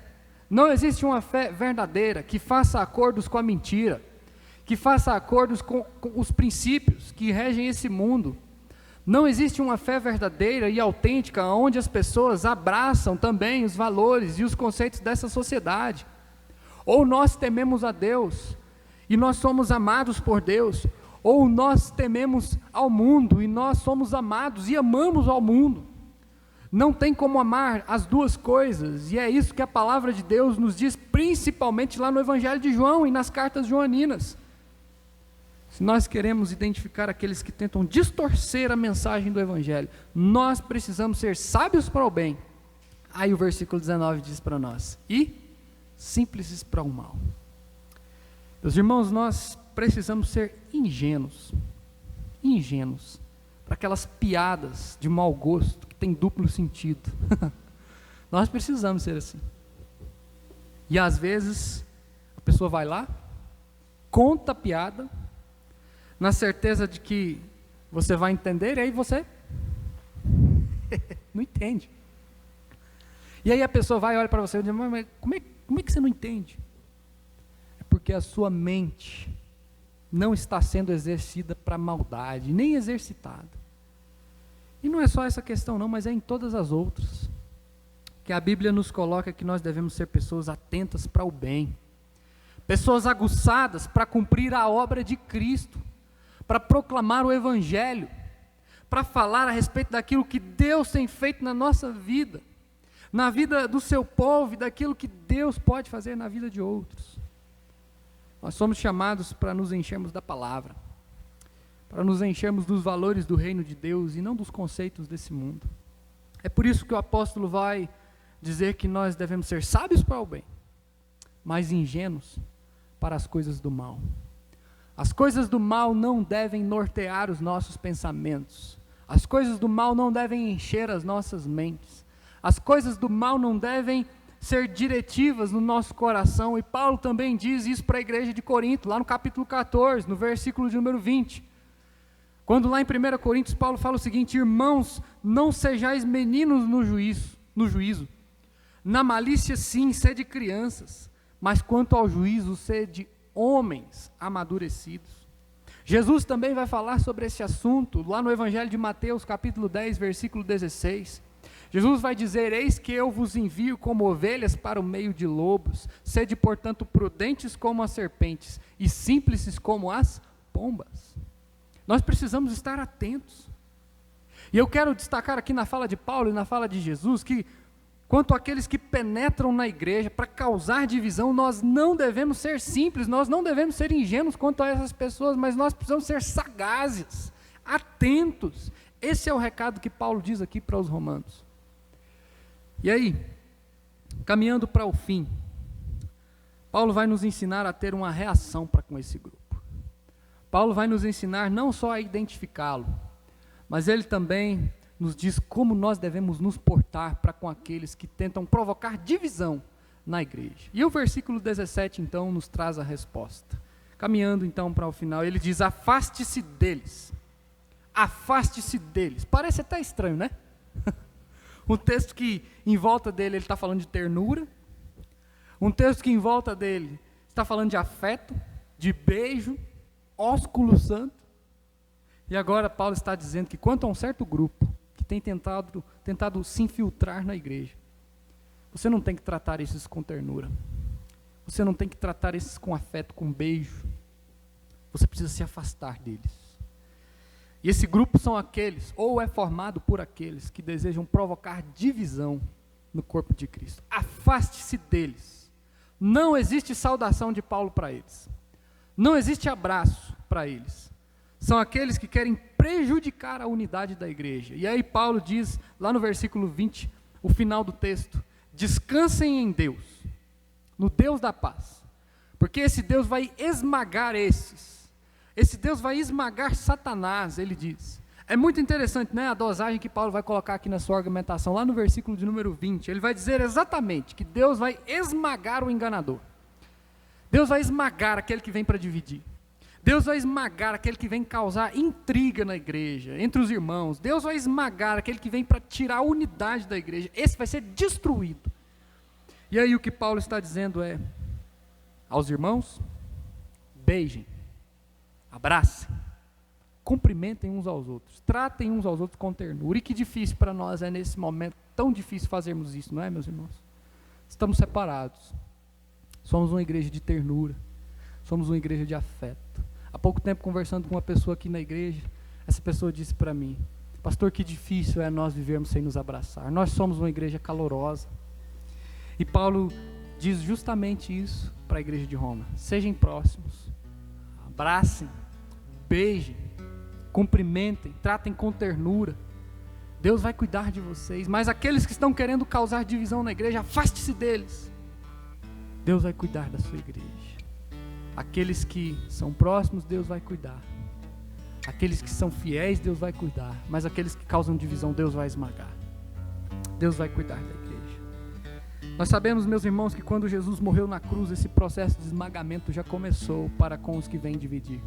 não existe uma fé verdadeira que faça acordos com a mentira, que faça acordos com os princípios que regem esse mundo. Não existe uma fé verdadeira e autêntica onde as pessoas abraçam também os valores e os conceitos dessa sociedade. Ou nós tememos a Deus e nós somos amados por Deus, ou nós tememos ao mundo e nós somos amados e amamos ao mundo. Não tem como amar as duas coisas, e é isso que a palavra de Deus nos diz, principalmente lá no Evangelho de João e nas cartas joaninas. Se nós queremos identificar aqueles que tentam distorcer a mensagem do Evangelho, nós precisamos ser sábios para o bem. Aí o versículo 19 diz para nós: e simples para o mal. Meus irmãos, nós precisamos ser ingênuos para aquelas piadas de mau gosto que tem duplo sentido. Nós precisamos ser assim. E às vezes a pessoa vai lá, conta a piada, na certeza de que você vai entender, e aí você não entende. E aí a pessoa vai e olha para você e diz: mas como é que você não entende? É porque a sua mente não está sendo exercida para maldade, nem exercitada. E não é só essa questão não, mas é em todas as outras, que a Bíblia nos coloca que nós devemos ser pessoas atentas para o bem, pessoas aguçadas para cumprir a obra de Cristo, para proclamar o Evangelho, para falar a respeito daquilo que Deus tem feito na nossa vida, na vida do seu povo, e daquilo que Deus pode fazer na vida de outros. Nós somos chamados para nos enchermos da palavra, para nos enchermos dos valores do reino de Deus e não dos conceitos desse mundo. É por isso que o apóstolo vai dizer que nós devemos ser sábios para o bem, mas ingênuos para as coisas do mal. As coisas do mal não devem nortear os nossos pensamentos, as coisas do mal não devem encher as nossas mentes, as coisas do mal não devem ser diretivas no nosso coração, e Paulo também diz isso para a igreja de Corinto, lá no capítulo 14, no versículo de número 20, quando lá em 1 Coríntios Paulo fala o seguinte: irmãos, não sejais meninos no juízo, na malícia sim, sede crianças, mas quanto ao juízo, sede homens amadurecidos. Jesus também vai falar sobre esse assunto, lá no Evangelho de Mateus, capítulo 10, versículo 16, Jesus vai dizer: eis que eu vos envio como ovelhas para o meio de lobos, sede portanto prudentes como as serpentes, e simples como as pombas. Nós precisamos estar atentos, e eu quero destacar aqui na fala de Paulo e na fala de Jesus, que quanto àqueles que penetram na igreja para causar divisão, nós não devemos ser simples, nós não devemos ser ingênuos quanto a essas pessoas, mas nós precisamos ser sagazes, atentos. Esse é o recado que Paulo diz aqui para os romanos. E aí, caminhando para o fim, Paulo vai nos ensinar a ter uma reação para com esse grupo. Paulo vai nos ensinar não só a identificá-lo, mas ele também nos diz como nós devemos nos portar para com aqueles que tentam provocar divisão na igreja. E o versículo 17, então, nos traz a resposta. Caminhando, então, para o final, ele diz: afaste-se deles. Afaste-se deles. Parece até estranho, né? Um texto que em volta dele ele está falando de ternura. Um texto que em volta dele está falando de afeto, de beijo, ósculo santo. E agora Paulo está dizendo que quanto a um certo grupo que tem tentado se infiltrar na igreja, você não tem que tratar esses com ternura. Você não tem que tratar esses com afeto, com beijo. Você precisa se afastar deles. E esse grupo são aqueles, ou é formado por aqueles, que desejam provocar divisão no corpo de Cristo. Afaste-se deles. Não existe saudação de Paulo para eles. Não existe abraço para eles. São aqueles que querem prejudicar a unidade da igreja. E aí Paulo diz, lá no versículo 20, o final do texto: descansem em Deus, no Deus da paz, porque esse Deus vai esmagar esses. Esse Deus vai esmagar Satanás, ele diz. É muito interessante, né, a dosagem que Paulo vai colocar aqui na sua argumentação, lá no versículo de número 20, ele vai dizer exatamente que Deus vai esmagar o enganador. Deus vai esmagar aquele que vem para dividir. Deus vai esmagar aquele que vem causar intriga na igreja, entre os irmãos. Deus vai esmagar aquele que vem para tirar a unidade da igreja. Esse vai ser destruído. E aí o que Paulo está dizendo é: aos irmãos, beijem, abracem, cumprimentem uns aos outros, tratem uns aos outros com ternura. E que difícil para nós é nesse momento, tão difícil fazermos isso, não é, meus irmãos? Estamos separados, somos uma igreja de ternura, somos uma igreja de afeto. Há pouco tempo, conversando com uma pessoa aqui na igreja, essa pessoa disse para mim: pastor, que difícil é nós vivermos sem nos abraçar, nós somos uma igreja calorosa. E Paulo diz justamente isso para a igreja de Roma: sejam próximos, abracem, beijem, cumprimentem, tratem com ternura. Deus vai cuidar de vocês. Mas aqueles que estão querendo causar divisão na igreja, afaste-se deles. Deus vai cuidar da sua igreja. Aqueles que são próximos, Deus vai cuidar. Aqueles que são fiéis, Deus vai cuidar. Mas aqueles que causam divisão, Deus vai esmagar. Deus vai cuidar da igreja. Nós sabemos, meus irmãos, que quando Jesus morreu na cruz, esse processo de esmagamento já começou para com os que vêm dividir.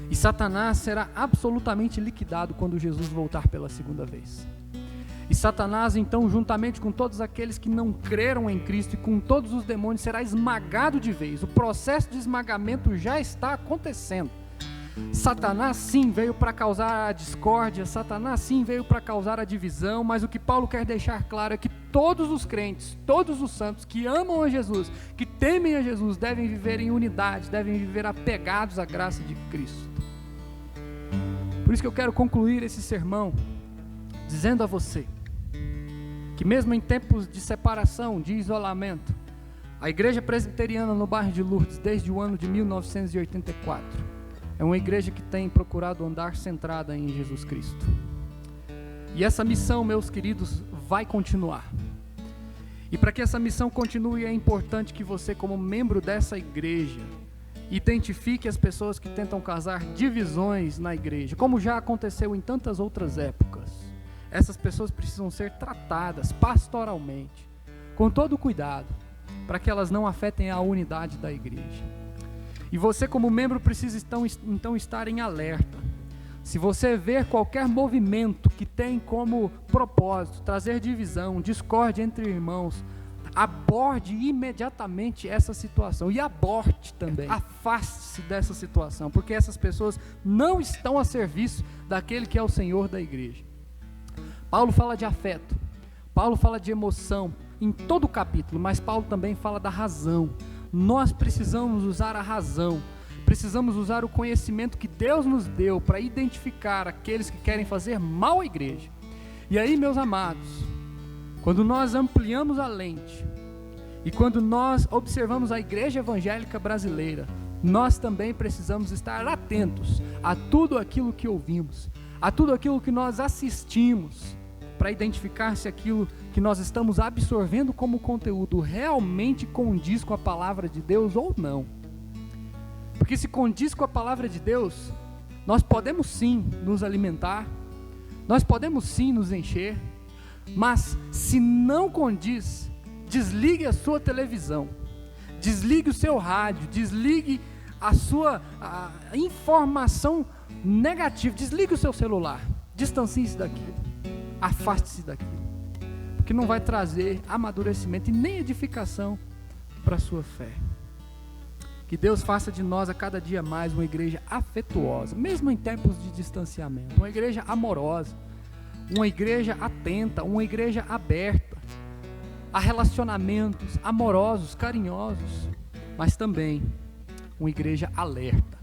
E Satanás será absolutamente liquidado quando Jesus voltar pela segunda vez. E Satanás, então, juntamente com todos aqueles que não creram em Cristo e com todos os demônios, será esmagado de vez. O processo de esmagamento já está acontecendo. Satanás sim veio para causar a discórdia, Satanás sim veio para causar a divisão, mas o que Paulo quer deixar claro é que todos os crentes, todos os santos que amam a Jesus, que temem a Jesus, devem viver em unidade, devem viver apegados à graça de Cristo. Por isso que eu quero concluir esse sermão dizendo a você que mesmo em tempos de separação, de isolamento, a igreja presbiteriana no bairro de Lourdes, desde o ano de 1984, é uma igreja que tem procurado andar centrada em Jesus Cristo. E essa missão, meus queridos, vai continuar. E para que essa missão continue, é importante que você, como membro dessa igreja, identifique as pessoas que tentam causar divisões na igreja, como já aconteceu em tantas outras épocas. Essas pessoas precisam ser tratadas pastoralmente, com todo cuidado, para que elas não afetem a unidade da igreja. E você, como membro, precisa então estar em alerta. Se você ver qualquer movimento que tem como propósito trazer divisão, discórdia entre irmãos, aborde imediatamente essa situação e aborte também, afaste-se dessa situação, porque essas pessoas não estão a serviço daquele que é o Senhor da igreja. Paulo fala de afeto, Paulo fala de emoção em todo o capítulo, mas Paulo também fala da razão. Nós precisamos usar a razão, precisamos usar o conhecimento que Deus nos deu para identificar aqueles que querem fazer mal à igreja. E aí, meus amados, quando nós ampliamos a lente e quando nós observamos a igreja evangélica brasileira, nós também precisamos estar atentos a tudo aquilo que ouvimos, a tudo aquilo que nós assistimos, para identificar se aquilo que nós estamos absorvendo como conteúdo realmente condiz com a palavra de Deus ou não. Porque se condiz com a palavra de Deus, nós podemos sim nos alimentar, Nós podemos sim nos encher, mas se não condiz, desligue a sua televisão, desligue o seu rádio, desligue a sua informação negativa, desligue o seu celular, distancie-se daquilo, afaste-se daquilo, porque não vai trazer amadurecimento e nem edificação para a sua fé. Que Deus faça de nós a cada dia mais uma igreja afetuosa, mesmo em tempos de distanciamento, uma igreja amorosa, uma igreja atenta, uma igreja aberta a relacionamentos amorosos, carinhosos, mas também uma igreja alerta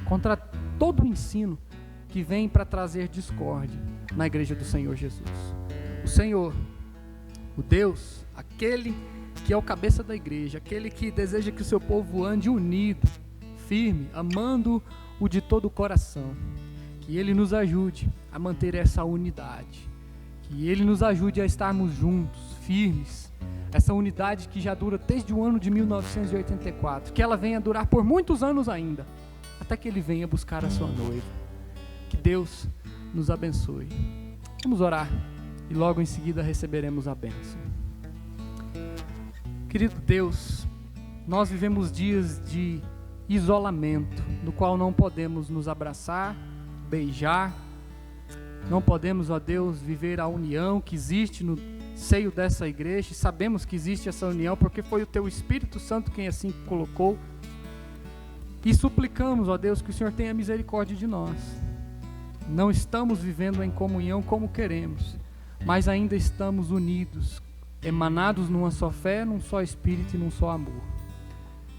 contra todo o ensino que vem para trazer discórdia na igreja do Senhor Jesus. O Senhor, o Deus, aquele que é o cabeça da igreja, aquele que deseja que o seu povo ande unido, firme, amando-o de todo o coração, que Ele nos ajude a manter essa unidade, que Ele nos ajude a estarmos juntos, firmes, essa unidade que já dura desde o ano de 1984, que ela venha durar por muitos anos ainda, até que Ele venha buscar a sua noiva. Que Deus nos abençoe. Vamos orar e logo em seguida receberemos a bênção. Querido Deus, nós vivemos dias de isolamento, no qual não podemos nos abraçar, beijar, não podemos, ó Deus, viver a união que existe no seio dessa igreja, e sabemos que existe essa união porque foi o Teu Espírito Santo quem assim colocou, e suplicamos, ó Deus, que o Senhor tenha misericórdia de nós. Não estamos vivendo em comunhão como queremos, mas ainda estamos unidos, emanados numa só fé, num só Espírito e num só amor.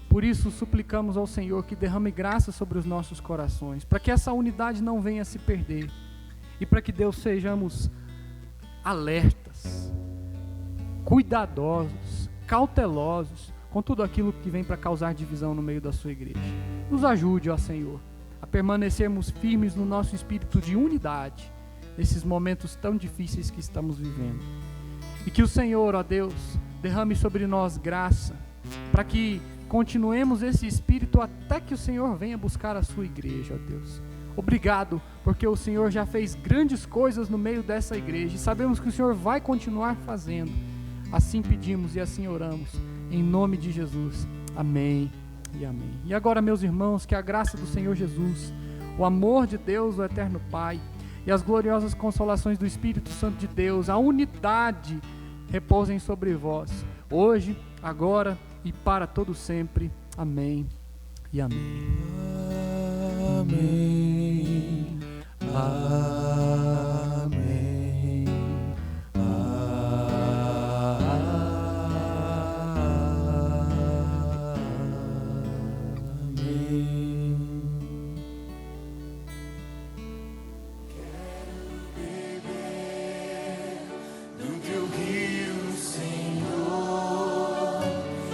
Por isso suplicamos ao Senhor que derrame graça sobre os nossos corações, para que essa unidade não venha a se perder, e para que Deus sejamos alertas, cuidadosos, cautelosos com tudo aquilo que vem para causar divisão no meio da sua igreja. Nos ajude, ó Senhor, a permanecermos firmes no nosso espírito de unidade, nesses momentos tão difíceis que estamos vivendo. E que o Senhor, ó Deus, derrame sobre nós graça, para que continuemos esse espírito até que o Senhor venha buscar a sua igreja, ó Deus. Obrigado, porque o Senhor já fez grandes coisas no meio dessa igreja, e sabemos que o Senhor vai continuar fazendo. Assim pedimos e assim oramos, em nome de Jesus. Amém e amém. E agora, meus irmãos, que a graça do Senhor Jesus, o amor de Deus, o eterno Pai, e as gloriosas consolações do Espírito Santo de Deus, a unidade, repousem sobre vós, hoje, agora e para todo sempre. Amém e amém. Amém. Amém.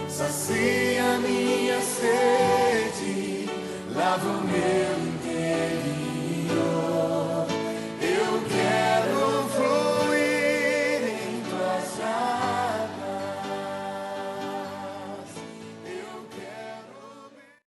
Sacia minha sede, lava o meu